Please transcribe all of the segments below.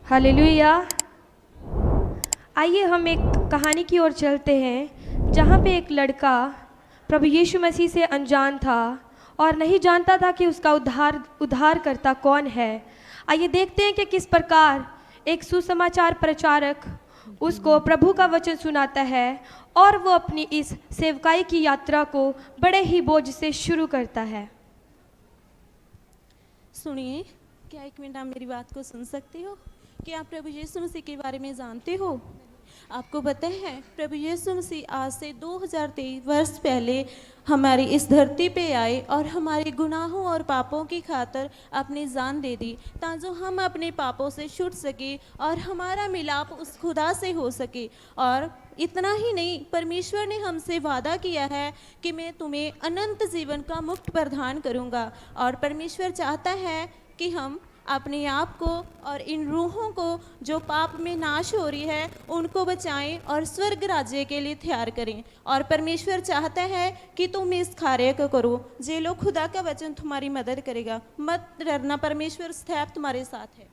Hallelujah. आइए हम एक कहानी की ओर चलते हैं जहाँ पे एक लड़का प्रभु यीशु मसीह से अनजान था और नहीं जानता था कि उसका उद्धारकर्ता कौन है। आइए देखते हैं कि किस प्रकार एक सुसमाचार प्रचारक उसको प्रभु का वचन सुनाता है और वो अपनी इस सेवकाई की यात्रा को बड़े ही बोझ से शुरू करता है। सुनिए, क्या एक मिनट आप मेरी बात को सुन सकते हो? क्या आप प्रभु यीशु मसीह के बारे में जानते हो? आपको पता है प्रभु यीशु मसीह आज से 2023 वर्ष पहले हमारी इस धरती पे आए और हमारे गुनाहों और पापों की खातिर अपनी जान दे दी ताकि हम अपने पापों से छूट सके और हमारा मिलाप उस खुदा से हो सके। और इतना ही नहीं, परमेश्वर ने हमसे वादा किया है कि मैं तुम्हें अनंत जीवन का मुफ्त प्रदान करूँगा। और परमेश्वर चाहता है कि हम अपने आप को और इन रूहों को जो पाप में नाश हो रही है उनको बचाएं और स्वर्ग राज्य के लिए तैयार करें। और परमेश्वर चाहता है कि तुम इस कार्य को करो। जे लोग खुदा का वचन तुम्हारी मदद करेगा, मत डरना, परमेश्वर सदैव तुम्हारे साथ है।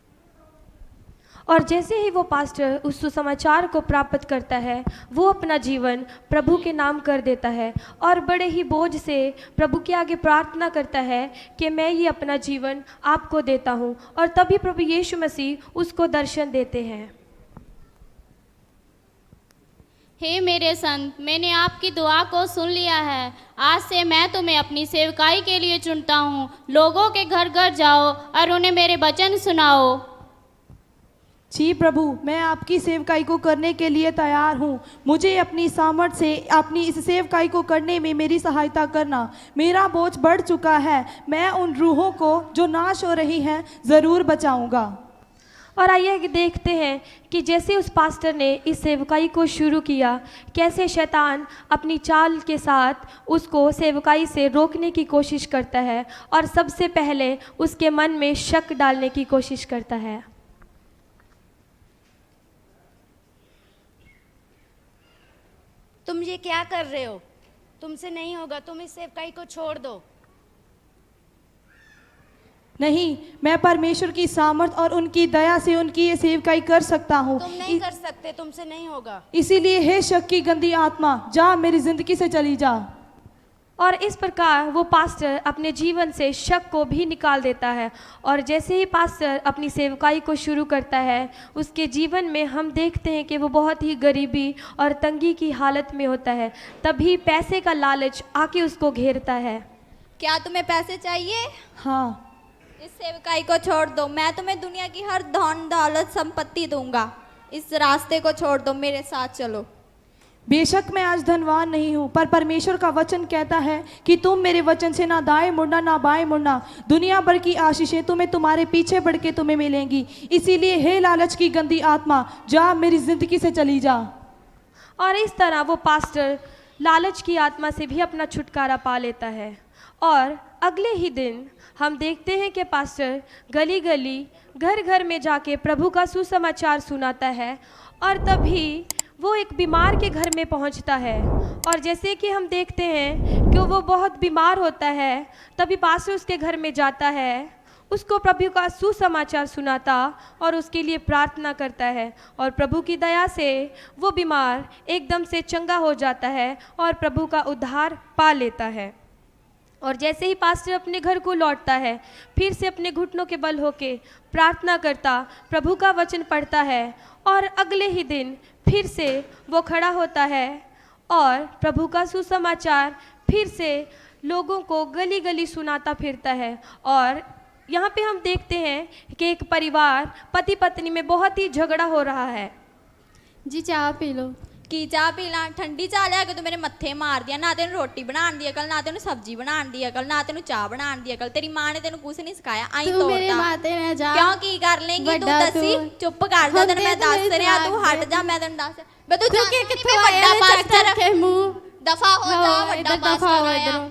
और जैसे ही वो पास्टर उस सुसमाचार को प्राप्त करता है वो अपना जीवन प्रभु के नाम कर देता है और बड़े ही बोझ से प्रभु के आगे प्रार्थना करता है कि मैं ये अपना जीवन आपको देता हूँ। और तभी प्रभु यीशु मसीह उसको दर्शन देते हैं। हे मेरे संत, मैंने आपकी दुआ को सुन लिया है। आज से मैं तुम्हें अपनी सेवकाई के लिए चुनता हूँ। लोगों के घर घर जाओ और उन्हें मेरे वचन सुनाओ। जी प्रभु, मैं आपकी सेवकाई को करने के लिए तैयार हूँ। मुझे अपनी सामर्थ्य से अपनी इस सेवकाई को करने में मेरी सहायता करना। मेरा बोझ बढ़ चुका है। मैं उन रूहों को जो नाश हो रही हैं ज़रूर बचाऊंगा। और आइए देखते हैं कि जैसे उस पास्टर ने इस सेवकाई को शुरू किया, कैसे शैतान अपनी चाल के साथ उसको सेवकाई से रोकने की कोशिश करता है और सबसे पहले उसके मन में शक डालने की कोशिश करता है। तुम ये क्या कर रहे हो? तुमसे नहीं होगा, तुम इस सेवकाई को छोड़ दो। नहीं, मैं परमेश्वर की सामर्थ और उनकी दया से उनकी ये सेवकाई कर सकता हूँ। तुम नहीं कर सकते, तुमसे नहीं होगा। इसीलिए हे शक की गंदी आत्मा, जा मेरी जिंदगी से चली जा। और इस प्रकार वो पास्टर अपने जीवन से शक को भी निकाल देता है। और जैसे ही पास्टर अपनी सेवकाई को शुरू करता है उसके जीवन में हम देखते हैं कि वो बहुत ही गरीबी और तंगी की हालत में होता है। तभी पैसे का लालच आके उसको घेरता है। क्या तुम्हें पैसे चाहिए? हाँ। इस सेवकाई को छोड़ दो, मैं तुम्हें दुनिया की हर धन दौलत संपत्ति दूंगा। इस रास्ते को छोड़ दो, मेरे साथ चलो। बेशक मैं आज धनवान नहीं हूँ, पर परमेश्वर का वचन कहता है कि तुम मेरे वचन से ना दाएं मुड़ना ना बाएं मुड़ना। दुनिया भर की आशीषें तुम्हें तुम्हारे पीछे बढ़ के तुम्हें मिलेंगी। इसीलिए हे लालच की गंदी आत्मा, जा मेरी जिंदगी से चली जा। और इस तरह वो पास्टर लालच की आत्मा से भी अपना छुटकारा पा लेता है। और अगले ही दिन हम देखते हैं कि पास्टर गली गली घर घर में जाके प्रभु का सुसमाचार सुनाता है। और तभी वो एक बीमार के घर में पहुंचता है। और जैसे कि हम देखते हैं कि वो बहुत बीमार होता है, तभी पास्टर उसके घर में जाता है, उसको प्रभु का सुसमाचार सुनाता और उसके लिए प्रार्थना करता है। और प्रभु की दया से वो बीमार एकदम से चंगा हो जाता है और प्रभु का उद्धार पा लेता है। और जैसे ही पास्टर अपने घर को लौटता है, फिर से अपने घुटनों के बल होके प्रार्थना करता, प्रभु का वचन पढ़ता है। और अगले ही दिन फिर से वो खड़ा होता है और प्रभु का सुसमाचार फिर से लोगों को गली गली सुनाता फिरता है। और यहाँ पे हम देखते हैं कि एक परिवार पति पत्नी में बहुत ही झगड़ा हो रहा है। जी चाह पी लो। की चाह पीला? ठंडी चाह लिया कि तू मेरे मत्थे मार दिया। ना तेन रोटी बनाने दी अकल, ना तेन सब्जी बनाने दी अकल, ना तेन चाह बनाने दी अकल। तेरी माँ ने तेन कुछ नहीं सिखाया। आई तू मेरे माते ना जा। क्यों की कर लेंगी तू? दसी चुप कर जा, तेन मैं दस रहा, तू हट जा, मैं तेन दस। बे तू जाके कित्थों आया पास्टर? दफा हो जा, बड़ा पास्टर आया।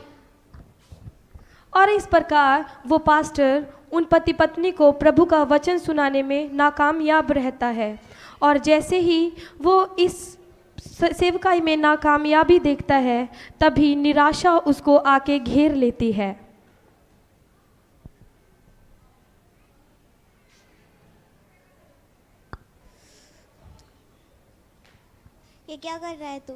और इस प्रकार वो पास्टर उन पति पत्नी को प्रभु का वचन सुनाने में नाकामयाब रहता है। और जैसे ही वो इस सेवकाई में नाकामयाबी देखता है, तभी निराशा उसको आके घेर लेती है। ये क्या कर रहा है तू?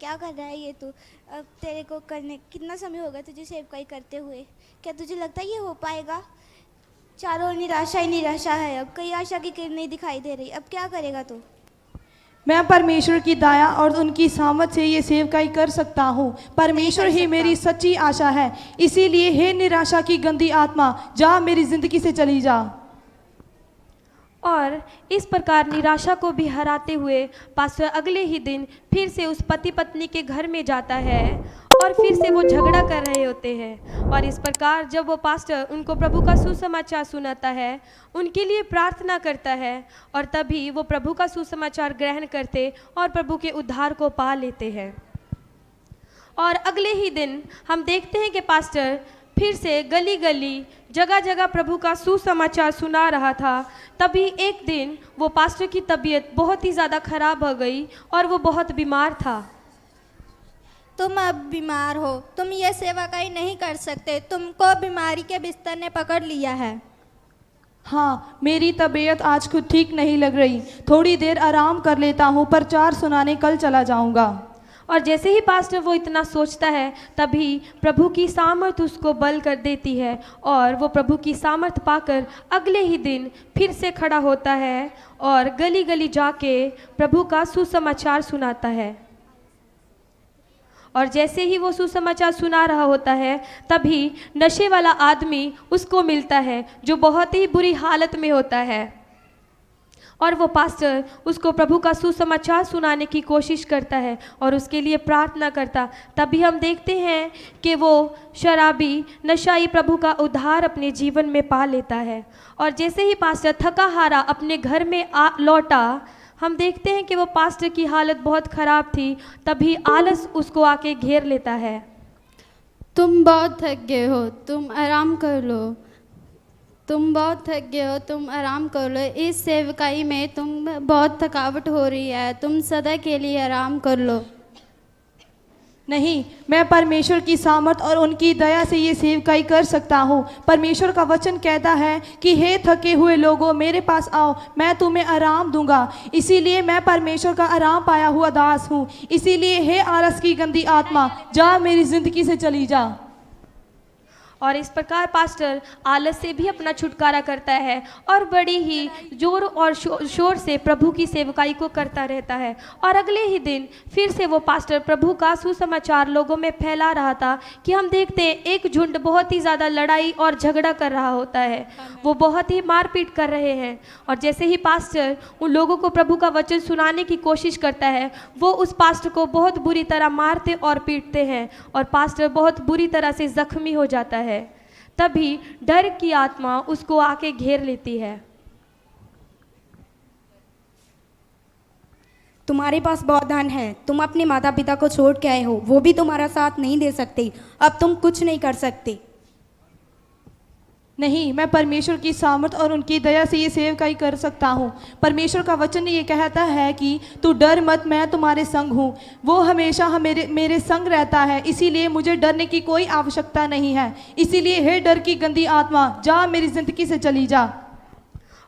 क्या कर रहा है ये तू? अब तेरे को करने कितना समय होगा तुझे सेवकाई करते हुए? क्या तुझे लगता है ये हो पाएगा? चारों ओर निराशा ही निराशा है, अब कहीं आशा की किरण नहीं दिखाई दे रही। अब क्या करेगा तू? मैं परमेश्वर की दया और उनकी सामत से ये सेवकाई कर सकता हूँ। परमेश्वर ही मेरी सच्ची आशा है। इसीलिए हे निराशा की गंदी आत्मा, जा मेरी जिंदगी से चली जा। और इस प्रकार निराशा को भी हराते हुए पास्टर अगले ही दिन फिर से उस पति पत्नी के घर में जाता है और फिर से वो झगड़ा कर रहे होते हैं। और इस प्रकार जब वो पास्टर उनको प्रभु का सुसमाचार सुनाता है, उनके लिए प्रार्थना करता है, और तभी वो प्रभु का सुसमाचार ग्रहण करते और प्रभु के उद्धार को पा लेते हैं। और अगले ही दिन हम देखते हैं कि पास्टर फिर से गली गली जगह जगह प्रभु का सुसमाचार सुना रहा था। तभी एक दिन वो पास्टर की तबीयत बहुत ही ज़्यादा खराब हो गई और वो बहुत बीमार था। तुम अब बीमार हो, तुम ये सेवकाई नहीं कर सकते, तुमको बीमारी के बिस्तर ने पकड़ लिया है। हाँ, मेरी तबीयत आज खुद ठीक नहीं लग रही। थोड़ी देर आराम कर लेता हूँ, प्रचार सुनाने कल चला जाऊँगा। और जैसे ही पास्टर वो इतना सोचता है, तभी प्रभु की सामर्थ उसको बल कर देती है और वो प्रभु की सामर्थ पाकर अगले ही दिन फिर से खड़ा होता है और गली गली जाके प्रभु का सुसमाचार सुनाता है। और जैसे ही वो सुसमाचार सुना रहा होता है, तभी नशे वाला आदमी उसको मिलता है जो बहुत ही बुरी हालत में होता है। और वो पास्टर उसको प्रभु का सुसमाचार सुनाने की कोशिश करता है और उसके लिए प्रार्थना करता। तभी हम देखते हैं कि वो शराबी नशाई प्रभु का उद्धार अपने जीवन में पा लेता है। और जैसे ही पास्टर थका हारा अपने घर में लौटा, हम देखते हैं कि वो पास्टर की हालत बहुत ख़राब थी। तभी आलस उसको आके घेर लेता है। तुम बहुत थक गए हो, तुम आराम कर लो। तुम बहुत थक गए हो, तुम आराम कर लो। इस सेवकाई में तुम बहुत थकावट हो रही है, तुम सदा के लिए आराम कर लो। नहीं, मैं परमेश्वर की सामर्थ और उनकी दया से ये सेवकाई कर सकता हूँ। परमेश्वर का वचन कहता है कि हे थके हुए लोगों, मेरे पास आओ, मैं तुम्हें आराम दूंगा। इसीलिए मैं परमेश्वर का आराम पाया हुआ दास हूँ। इसीलिए हे आलस की गंदी आत्मा, जा मेरी जिंदगी से चली जा। और इस प्रकार पास्टर आलस से भी अपना छुटकारा करता है और बड़ी ही जोर और शोर से प्रभु की सेवकाई को करता रहता है। और अगले ही दिन फिर से वो पास्टर प्रभु का सुसमाचार लोगों में फैला रहा था कि हम देखते हैं एक झुंड बहुत ही ज़्यादा लड़ाई और झगड़ा कर रहा होता है। वो बहुत ही मारपीट कर रहे हैं। और जैसे ही पास्टर उन लोगों को प्रभु का वचन सुनाने की कोशिश करता है, वो उस पास्टर को बहुत बुरी तरह मारते और पीटते हैं और पास्टर बहुत बुरी तरह से जख्मी हो जाता है। तभी डर की आत्मा उसको आके घेर लेती है। तुम्हारे पास बहुत धन है, तुम अपने माता पिता को छोड़ के आए हो, वो भी तुम्हारा साथ नहीं दे सकते। अब तुम कुछ नहीं कर सकते। नहीं, मैं परमेश्वर की सामर्थ और उनकी दया से ये सेवकाई कर सकता हूँ। परमेश्वर का वचन ये कहता है कि तू डर मत, मैं तुम्हारे संग हूँ। वो हमेशा मेरे संग रहता है, इसीलिए मुझे डरने की कोई आवश्यकता नहीं है। इसीलिए हे डर की गंदी आत्मा, जा मेरी जिंदगी से चली जा।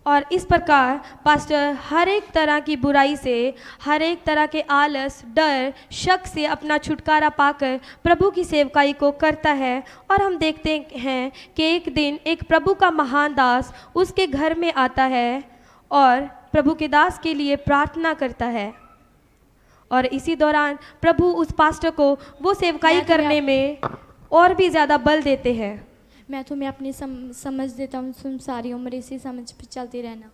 और इस प्रकार पास्टर हर एक तरह की बुराई से, हर एक तरह के आलस, डर, शक से अपना छुटकारा पाकर प्रभु की सेवकाई को करता है। और हम देखते हैं कि एक दिन एक प्रभु का महान दास उसके घर में आता है और प्रभु के दास के लिए प्रार्थना करता है। और इसी दौरान प्रभु उस पास्टर को वो सेवकाई करने में और भी ज़्यादा बल देते हैं। मैं तुम्हें अपनी समझ देता हूँ, तुम सारी उम्र इसी समझ पे चलती रहना।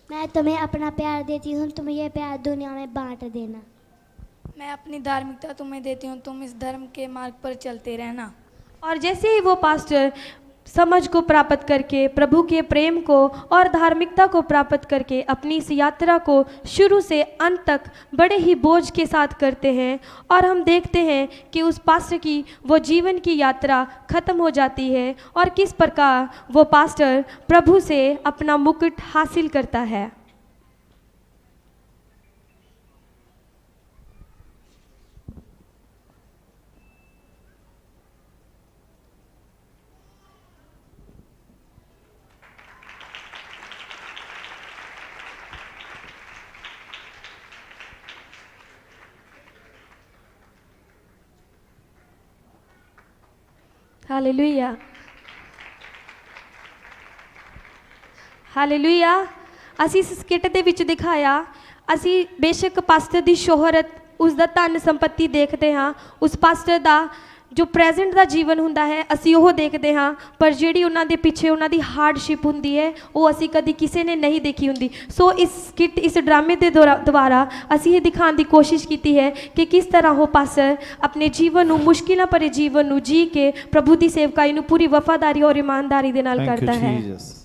मैं तुम्हें अपना प्यार देती हूँ, तुम ये प्यार दुनिया में बांट देना। मैं अपनी धार्मिकता तुम्हें देती हूँ, तुम इस धर्म के मार्ग पर चलते रहना। और जैसे ही वो पास्टर समझ को प्राप्त करके, प्रभु के प्रेम को और धार्मिकता को प्राप्त करके अपनी इस यात्रा को शुरू से अंत तक बड़े ही बोझ के साथ करते हैं, और हम देखते हैं कि उस पास्टर की वो जीवन की यात्रा खत्म हो जाती है और किस प्रकार वो पास्टर प्रभु से अपना मुकुट हासिल करता है। Hallelujah hallelujah. ਅਸੀਂ ਇਸ ਸਕਿੱਟ ਦੇ ਵਿੱਚ ਦਿਖਾਇਆ, ਅਸੀਂ ਬੇਸ਼ੱਕ ਪਾਸਟਰ ਦੀ ਸ਼ੋਹਰਤ, ਉਸ ਦਾ ਧਨ ਸੰਪत्ति ਦੇਖਦੇ ਹਾਂ, ਉਸ ਪਾਸਟਰ ਦਾ ਜੋ ਪ੍ਰੈਜ਼ੈਂਟ ਦਾ ਜੀਵਨ ਹੁੰਦਾ ਹੈ ਅਸੀਂ ਉਹ ਦੇਖਦੇ ਹਾਂ, ਪਰ ਜਿਹੜੀ ਉਹਨਾਂ ਦੇ ਪਿੱਛੇ ਉਹਨਾਂ ਦੀ ਹਾਰਡਸ਼ਿਪ ਹੁੰਦੀ ਹੈ ਉਹ ਅਸੀਂ ਕਦੀ ਕਿਸੇ ਨੇ ਨਹੀਂ ਦੇਖੀ ਹੁੰਦੀ। ਸੋ ਇਸ ਸਕਿੱਟ, ਇਸ ਡਰਾਮੇ ਦੇ ਦੁਆਰਾ ਅਸੀਂ ਇਹ ਦਿਖਾਉਣ ਦੀ ਕੋਸ਼ਿਸ਼ ਕੀਤੀ ਹੈ ਕਿ ਕਿਸ ਤਰ੍ਹਾਂ ਉਹ ਪਾਸਟਰ ਆਪਣੇ ਜੀਵਨ ਨੂੰ, ਮੁਸ਼ਕਿਲਾਂ ਭਰੇ ਜੀਵਨ ਨੂੰ ਜੀ ਕੇ ਪ੍ਰਭੂ ਦੀ ਸੇਵਕਾਈ ਨੂੰ ਪੂਰੀ ਵਫਾਦਾਰੀ ਔਰ ਇਮਾਨਦਾਰੀ ਦੇ ਨਾਲ Thank you, ਕਰਦਾ ਹੈ। Jesus.